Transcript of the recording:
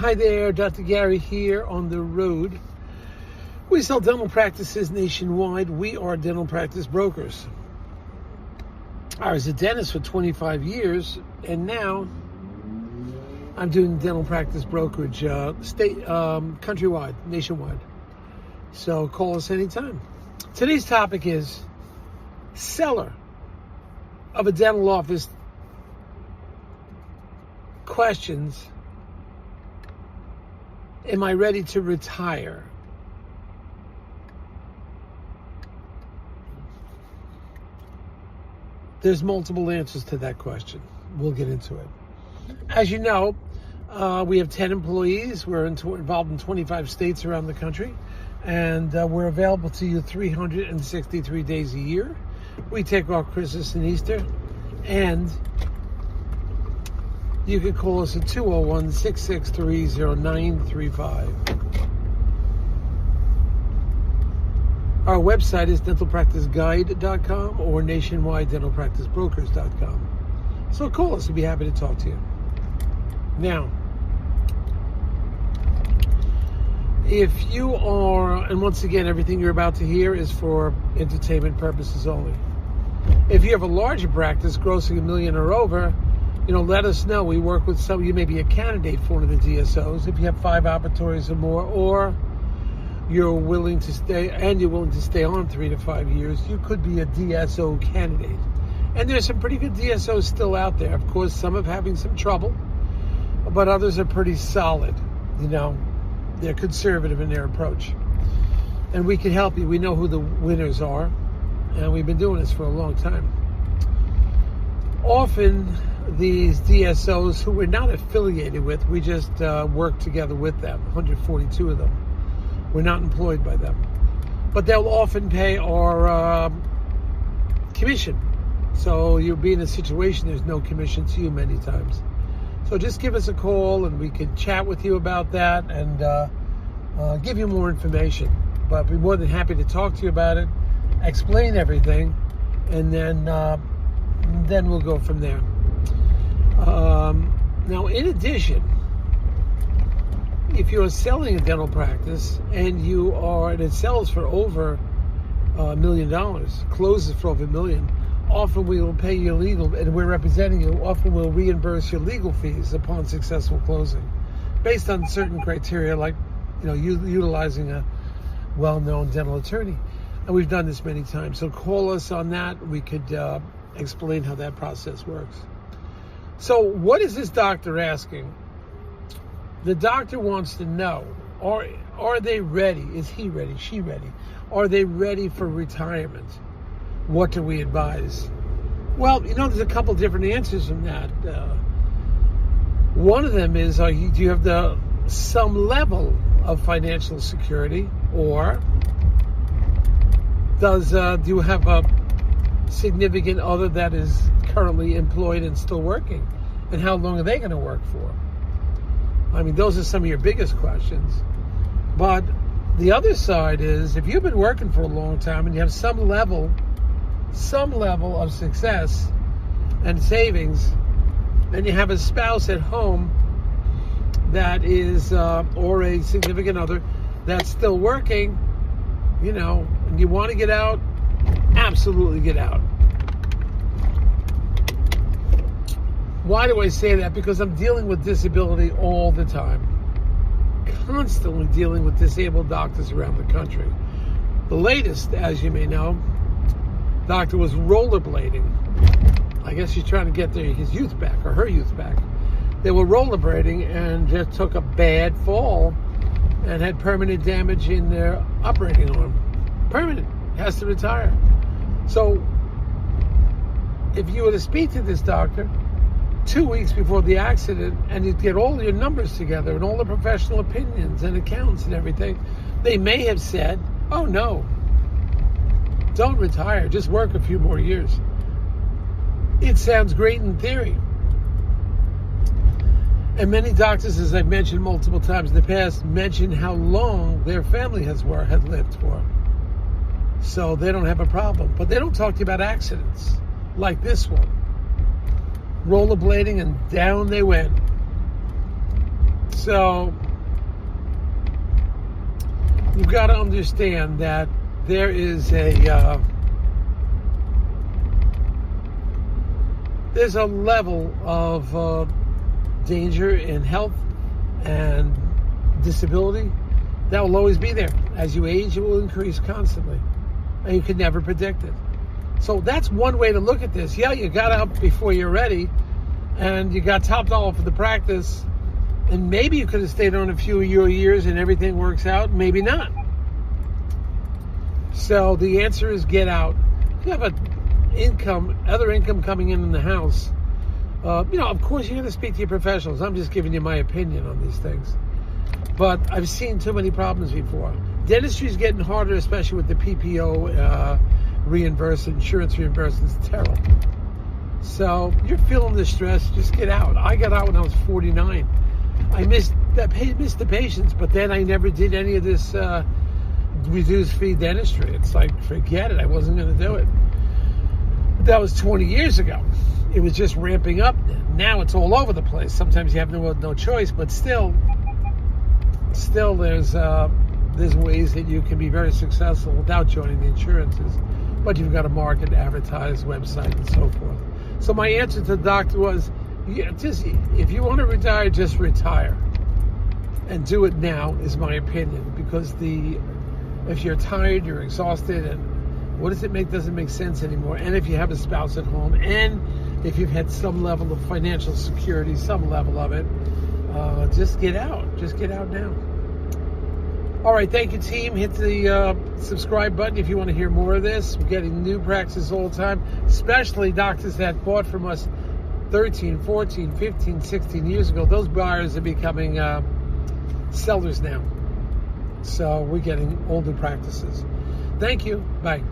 Hi there, Dr. Gary here on the road. We sell dental practices nationwide. We are dental practice brokers. I was a dentist for 25 years, and now I'm doing dental practice brokerage countrywide, nationwide. So call us anytime. Today's topic is seller of a dental office questions. Am I ready to retire? There's multiple answers to that question. We'll get into it. As you know, we have 10 employees. We're involved in 25 states around the country, and we're available to you 363 days a year. We take off Christmas and Easter, and you can call us at 201-663-0935. Our website is dentalpracticeguide.com or nationwidedentalpracticebrokers.com. So call us. We'd be happy to talk to you. Now, if you are, and once again, everything you're about to hear is for entertainment purposes only. If you have a larger practice grossing $1 million or over, let us know. We work with some. You may be a candidate for one of the DSOs. If you have 5 operatories or more, or you're willing to stay on 3 to 5 years, you could be a DSO candidate. And there's some pretty good DSOs still out there. Of course, some are having some trouble, but others are pretty solid. They're conservative in their approach. And we can help you. We know who the winners are, and we've been doing this for a long time. Often, these DSOs who we're not affiliated with, we just work together with them, 142 of them. We're not employed by them. But they'll often pay our commission. So you'll be in a situation there's no commission to you many times. So just give us a call and we can chat with you about that and give you more information. But we're more than happy to talk to you about it, explain everything, and then we'll go from there. Now, in addition, if you're selling a dental practice and it sells for over $1 million, closes for over $1 million, often we will pay your legal, and we're representing you, often we'll reimburse your legal fees upon successful closing, based on certain criteria, like, utilizing a well-known dental attorney. And we've done this many times. So call us on that. We could explain how that process works. So what is this doctor asking? The doctor wants to know, are they ready? Is he ready? She ready? Are they ready for retirement? What do we advise? Well, there's a couple different answers from that. One of them is, do you have some level of financial security, or do you have a significant other that is currently employed and still working? And how long are they going to work for? I mean, those are some of your biggest questions. But the other side is, if you've been working for a long time and you have some level of success and savings, and you have a spouse at home that is, or a significant other that's still working, and you want to get out, absolutely get out. Why do I say that? Because I'm dealing with disability all the time. Constantly dealing with disabled doctors around the country. The latest, as you may know, doctor was rollerblading. I guess she's trying to get his youth back, or her youth back. They were rollerblading and just took a bad fall and had permanent damage in their operating arm. Permanent. Has to retire. So, if you were to speak to this doctor 2 weeks before the accident, and you get all your numbers together and all the professional opinions and accounts and everything, they may have said, oh no, don't retire, just work a few more years. It sounds great in theory. And many doctors, as I've mentioned multiple times in the past, mention how long their family had lived for. So they don't have a problem. But they don't talk to you about accidents like this one. Rollerblading and down they went. So So you've got to understand that there is there's a level of danger in health and disability that will always be there. As you age, it will increase constantly, and you can never predict it. So that's one way to look at this. Yeah, you got out before you're ready, and you got top dollar for the practice, and maybe you could have stayed on a few of your years and everything works out, maybe not. So the answer is get out. If you have other income coming in the house, of course you're going to speak to your professionals. I'm just giving you my opinion on these things. But I've seen too many problems before. Dentistry is getting harder, especially with the PPO insurance reimbursement. It's terrible. So you're feeling the stress, just get out. I got out when I was 49. I missed the patients, but then I never did any of this reduced fee dentistry. It's like, forget it. I wasn't going to do it. But that was 20 years ago. It was just ramping up. Now it's all over the place. Sometimes you have no choice, but still there's ways that you can be very successful without joining the insurances. But you've got to market, advertise, website, and so forth. So my answer to the doctor was, if you want to retire, just retire. And do it now, is my opinion. Because if you're tired, you're exhausted, and what does it make doesn't make sense anymore. And if you have a spouse at home, and if you've had some level of financial security, some level of it, just get out. Just get out now. All right, thank you, team. Hit the subscribe button if you want to hear more of this. We're getting new practices all the time, especially doctors that bought from us 13, 14, 15, 16 years ago. Those buyers are becoming sellers now. So we're getting all new practices. Thank you. Bye.